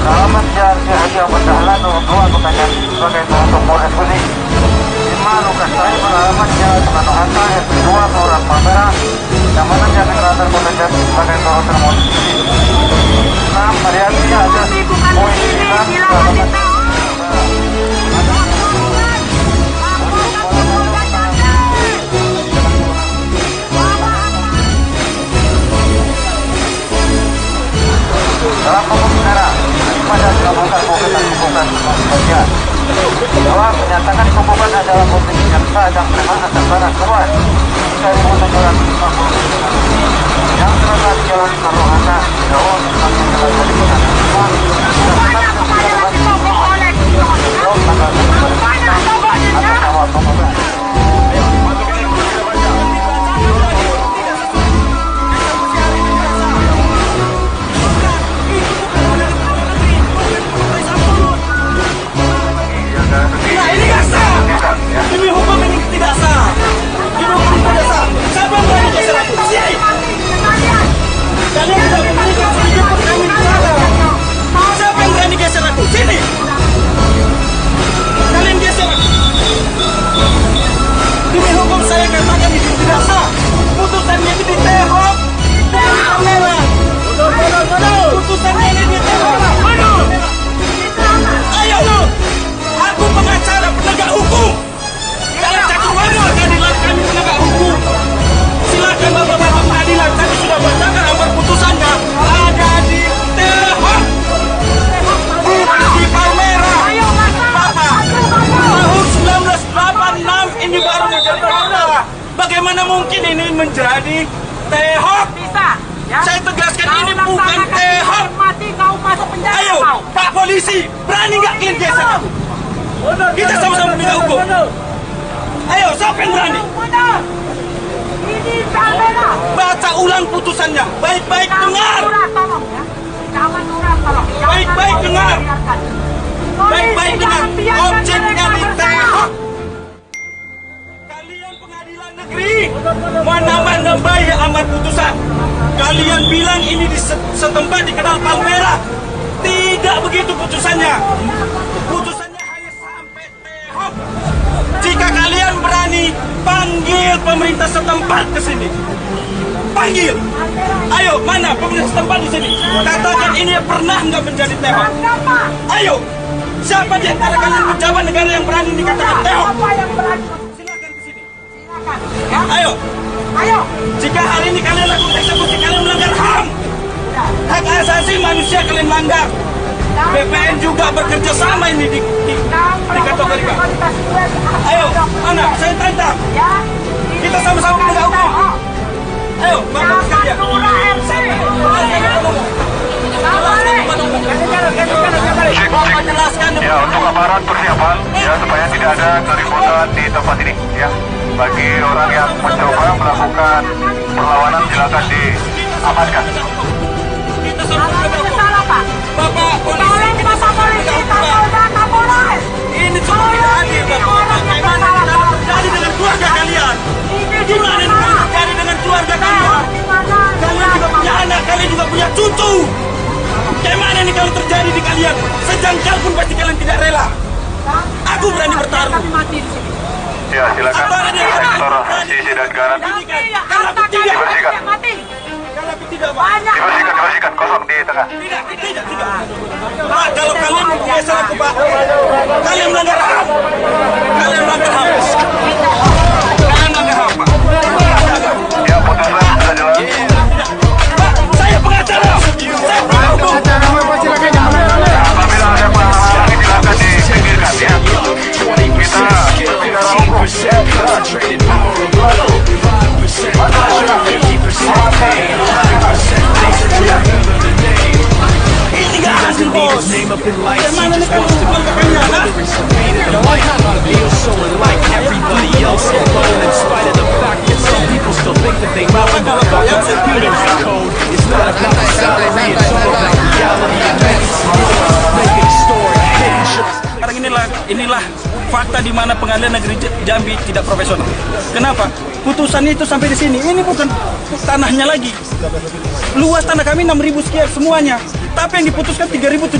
Selamat siang haji perjalanan dua kepengen sebagai untuk eksekusi. Lima Lukas Taib alamat jalan Soekarno Hatta R2 Kelurahan Palmerah yang mana jadi keratan potensial sebagai turut termodifisi. 6 variasi ada poin 9 dalam pembuktian pada dilakukan bukan bagian bahwa menyatakan hubungan adalah bukti yang sah dan memang atas barang keluar dari tujuan yang terletak di Jalan Soekarno Hatta jauh semakin terlalu demi hukum ini tidak sah. Demi hukum tidak sah. Siapa yang berani geser aku? Sini. Kalian tidak memberikan sedikit pun kami di sana. Siapa yang berani geser aku? Sini. Kalian geser aku. Demi hukum saya katakan ini tidak sah. Putusannya itu ditehok. Merah. Putusannya ini ditehok. Ayo lu. Aku pengacara penegak hukum. Dalam cakupan keadilan kami penegak hukum. Silakan bapak-bapak pengadilan, kami sudah bacakan amar putusannya. Ada di Tehok di Palmerah. Bapak, tahun 1986 ini baru menjadi Palmerah. Bagaimana mungkin ini menjadi Tehok? Bisa. Ya? Saya tegaskan ini bukan Tehok. Mati kau masuk penjara. Ayo, kau. Pak Polisi, berani nggak kalian geser aku? Kita sama-sama penegak hukum. Ayo, siapa yang berani? Ini Palmerah. Baca ulang putusannya. Baik-baik dengar. Tolong ya. Jangan durang tolong. Baik-baik dengar. Baik-baik dengar. Objeknya di Tehok. Kalian pengadilan negeri menambah amar putusan. Kalian bilang ini di setempat dikenal Palmerah. Tidak begitu putusannya. Putusannya hanya sampai Tehok. Jika kalian berani, panggil pemerintah setempat ke sini. Panggil. Ayo, mana pemerintah setempat di sini? Katakan ini pernah nggak menjadi Tehok. Ayo. Siapa di antara kalian pejabat negara yang berani dikatakan Tehok? Silakan ke sini. Silakan. Ya? Ayo. Ayo. Jika hari ini kalian lakukan eksekusi, kalian melanggar HAM. Hak asasi manusia kalian melanggar. BPN juga bekerja sama ini dikategorikan. Ayo, mana? Saya tantang. Ya. Kita sama-sama penegak hukum. Ayo, bapak sekalian. Ya, untuk aparat persiapan ya supaya tidak ada keributan di tempat ini ya. Bagi orang yang mencoba melakukan perlawanan silakan diamankan. Kita sama penegak hukum. Bapak polisi, kita sama penegak hukum. Ini cuma tidak adil, Bapak. Bagaimana tidak terjadi dengan keluarga kalian? Gimana ini terjadi dengan keluarga kalian? Kalian juga punya anak, kalian juga punya cucu. Bagaimana ini kalau terjadi di kalian? Sejengkal pun pasti kalian tidak rela. Aku berani bertaruh. Ya, silakan sektor sisi dan kanan dibersihkan. Dibersihkan, kosong di tengah. Tidak. Pak, kalau kalian geser aku, Pak, kalian melanggar HAM. Kalian melanggar HAM, Pak. Ya, putusan sudah jelas. Pak, saya pengacara. Saya penegak hukum. Apabila ada hal yang silakan dipinggirkan ya. Kita berbicara hukum. Ini gak adil, bos. Bagaimana nih kalau keluarga kalian? Bapak kalau kalian sekarang inilah fakta di mana pengadilan negeri Jambi tidak profesional. Kenapa? Putusannya itu sampai di sini. Ini bukan tanahnya lagi. Luas tanah kami 6.000 sekian semuanya. Tapi yang diputuskan 3.700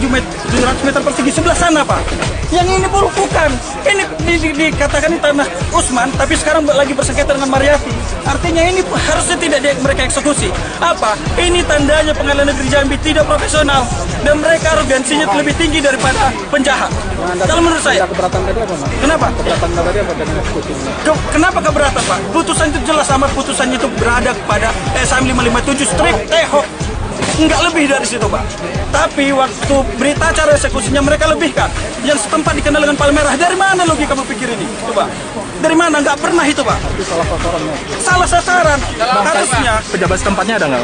meter persegi sebelah sana, Pak. Yang ini bukan. Ini dikatakan ini tanah Usman, tapi sekarang lagi bersengketa dengan Mariati. Artinya ini harusnya tidak mereka eksekusi. Apa? Ini tandanya Pengadilan Negeri Jambi tidak profesional dan mereka arogansinya lebih tinggi daripada penjahat. Kalau menurut saya. Keberatan tadi apa, Mas? Kenapa? Keberatan tadi apa dengan eksekusinya? Kenapa keberatan, Pak? Putusan itu jelas sama putusannya itu berada kepada SM 557 strip Tehok. Enggak lebih dari situ, Pak. Tapi waktu berita acara eksekusinya mereka lebihkan. Yang setempat dikenal dengan Palmerah. Dari mana logika berpikir ini? Coba. Dari mana? Enggak pernah itu, Pak. Salah sasaran. Harusnya. Pejabat setempatnya ada nggak?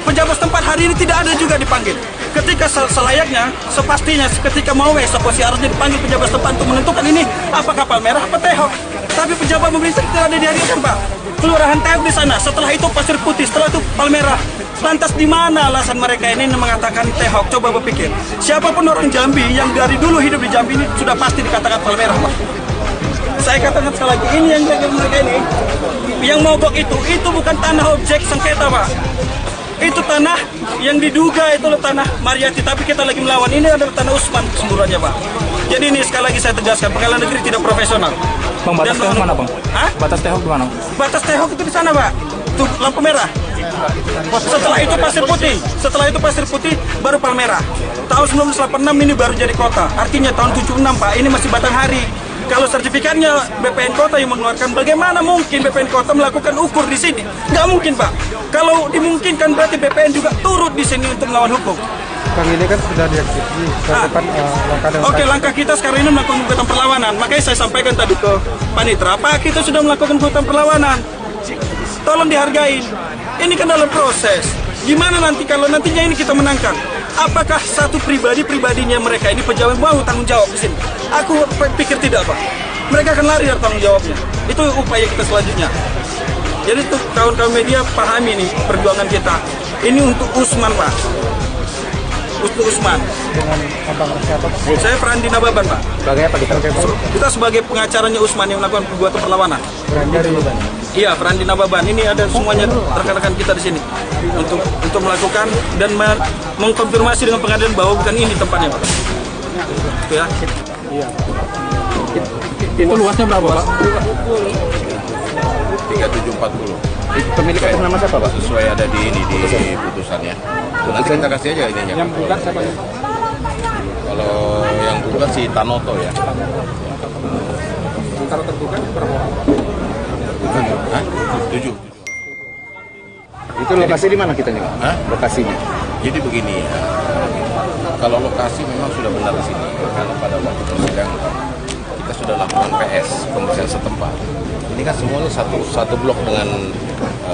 Pejabat setempat hari ini tidak ada juga dipanggil. Ketika selayaknya, sepastinya ketika mau eksekusi harusnya dipanggil pejabat setempat untuk menentukan ini apakah Palmerah apa Tehok. Tapi pejabat pemerintah tidak ada dihadirkan, Pak. Kelurahan Tehok di sana. Setelah itu Pasir Putih, setelah itu Palmerah. Lantas di mana alasan mereka ini mengatakan Tehok? Coba berpikir. Siapapun orang Jambi yang dari dulu hidup di Jambi ini sudah pasti dikatakan Palmerah, Pak. Saya katakan sekali lagi, ini yang mereka ini, yang mogok itu bukan tanah objek sengketa, Pak. Itu tanah yang diduga itu tanah Mariati, tapi kita lagi melawan. Ini adalah tanah Usman keseluruhannya, Pak. Jadi ini sekali lagi saya tegaskan, Pengadilan Negeri tidak profesional. Bang, batas Tehok mana, Bang? Hah? Batas Tehok di mana? Batas Tehok itu di sana, Pak. Tuh lampu merah. Setelah itu Pasir Putih, baru Palmerah. Tahun 1986 ini baru jadi kota. Artinya tahun 76, Pak, ini masih batang hari. Kalau sertifikatnya BPN Kota yang mengeluarkan, bagaimana mungkin BPN Kota melakukan ukur di sini? Nggak mungkin, Pak. Kalau dimungkinkan berarti BPN juga turut di sini untuk melawan hukum. Bang, ini kan sudah dieksekusi. Oke, langkah kita sekarang ini melakukan gugatan perlawanan. Makanya saya sampaikan tadi ke Panitra, Pak, kita sudah melakukan gugatan perlawanan. Tolong dihargain. Ini kan dalam proses. Gimana nanti kalau nantinya ini kita menangkan? Apakah satu pribadinya mereka ini pejabat mau tanggung jawab di sini? Aku pikir tidak, Pak. Mereka akan lari dari tanggung jawabnya. Itu upaya kita selanjutnya. Jadi tuh kawan-kawan media pahami nih perjuangan kita. Ini untuk Usman, Pak. Untuk Usman. Dengan Abang siapa? Saya Frandi Nababan, Pak. Sebagai apa kita? Kita sebagai pengacaranya Usman yang melakukan perbuatan perlawanan. Iya, Frandi Nababan. Ini ada semuanya rekan-rekan kita di sini untuk melakukan dan mengkonfirmasi dengan pengadilan bahwa bukan ini tempatnya, Pak. Itu ya. Iya. Itu luasnya berapa, Pak? 3740. Pemilik atas nama siapa, Pak? Sesuai ada di putusannya. Nanti kita kasih aja ininya. Yang bukan siapa? Kalau yang bukan si Tanoto ya. Kalau terbuka berapa? Hah? 7. Itu lokasi di mana kita nih? Hah? Lokasinya. Jadi begini ya. Kalau lokasi memang sudah benar di sini. Karena pada waktu persidangan kita sudah lakukan PS pembersihan setempat. Ini kan semuanya satu blok dengan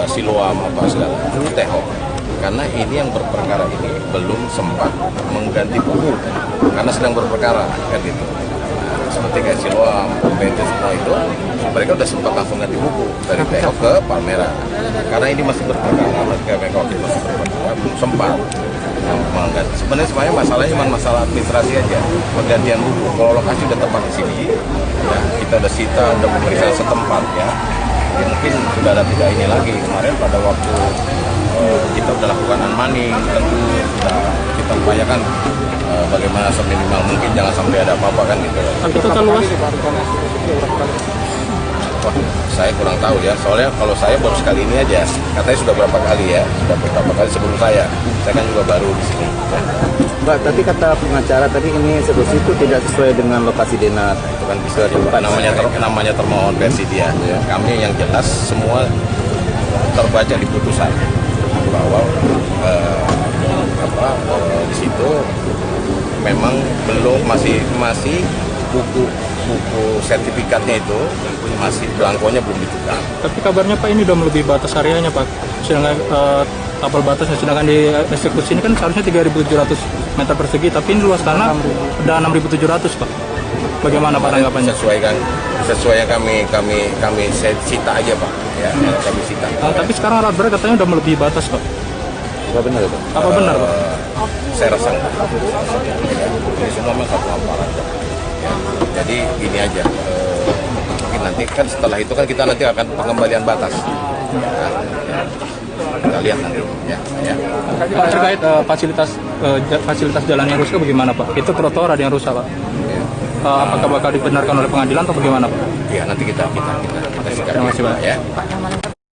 Siloam apa segala. Itu Tehok. Karena ini yang berperkara ini belum sempat mengganti buku karena sedang berperkara kan gitu. Seperti kayak Siloam, PT semua itu, mereka udah sempat langsung ganti buku dari Tehok ke Palmerah. Karena ini masih berperkara, mereka masih berperkara, belum sempat mengganti. Sebenarnya masalahnya cuma masalah administrasi aja, penggantian buku. Kalau lokasi udah tepat di sini, ya kita udah sita, udah pemeriksaan setempat ya. Ya mungkin sudah ada tidak ini lagi. Kemarin pada waktu kita sudah lakukan unmoney, tentu sudah kita upayakan bagaimana seminimal mungkin jangan sampai ada apa-apa kan gitu. Tapi total luas? Wah, saya kurang tahu ya. Soalnya kalau saya baru sekali ini aja. Katanya sudah berapa kali ya? Sudah beberapa kali sebelum saya. Saya kan juga baru di sini. Mbak, tapi kata pengacara tadi ini eksekusi itu tidak sesuai dengan lokasi denat. Itu kan bisa namanya termohon versi dia. Kami yang jelas semua terbaca di putusan bahwa di situ memang belum masih buku sertifikatnya itu masih belangkonya belum ditukar. Tapi kabarnya Pak ini udah melebihi batas areanya, Pak. Sedangkan tapal batasnya, sedangkan di eksekusi ini kan seharusnya 3.700 meter persegi, tapi ini luas tanah udah 6.700, Pak. Bagaimana Pak tanggapannya? Sesuai yang kami sita aja, Pak. Ya, kami sita. Tapi sekarang alat berat katanya udah melebihi batas, Pak. Apa benar itu? Apa benar, Pak? Saya rasa enggak. Ini semua memang satu hamparan. Ya, jadi gini aja. Mungkin nanti kan setelah itu kan kita nanti akan pengembalian batas. Nah, ya. Kita lihat nanti. Ya. Pak, terkait fasilitas jalan yang rusak bagaimana Pak? Itu trotoar ada yang rusak Pak. Apakah bakal dibenarkan oleh pengadilan atau bagaimana Pak? Ya nanti kita kasih Terima kasih Pak. ya.